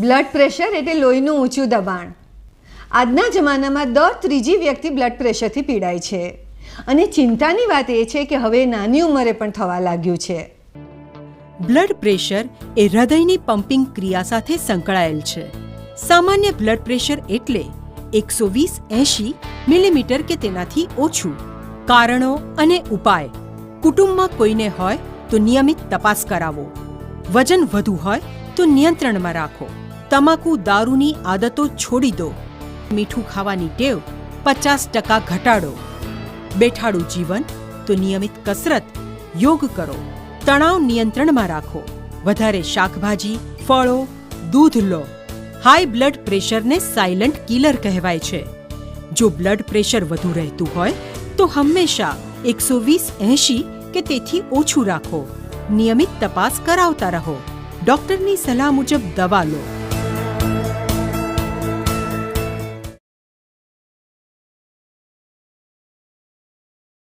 Blood pressure એટલે લોહીનું ઊંચું દબાણ. આજના જમાનામાં દર ત્રીજી વ્યક્તિ બ્લડ પ્રેશરથી પીડાય છે અને ચિંતાની વાત એ છે કે હવે નાની ઉંમરે પણ થવા લાગ્યું છે. બ્લડ પ્રેશર એ હૃદયની પમ્પિંગ ક્રિયા સાથે સંકળાયેલ છે. સામાન્ય બ્લડ પ્રેશર એટલે 120/80 મિલીમીટર કે તેનાથી ઓછું. કારણો અને ઉપાય: કુટુંબમાં કોઈને હોય તો નિયમિત તપાસ કરાવો. વજન વધુ હોય તો નિયંત્રણમાં રાખો. તમાકુ દારૂની આદતો છોડી દો. મીઠું ખાવાની ટેવ 50% ઘટાડો. બેઠાડું જીવન તો નિયમિત કસરત, યોગ કરો. તણાવ નિયંત્રણમાં રાખો. વધારે શાકભાજી, ફળો, દૂધ લો. હાઈ બ્લડ પ્રેશરને સાયલન્ટ કિલર કહેવાય છે. જો બ્લડ પ્રેશર વધુ રહેતું હોય તો હંમેશા 120/80 કે તેથી ઓછું રાખો. નિયમિત તપાસ કરાવતા રહો. ડોક્ટરની સલાહ મુજબ દવા લો.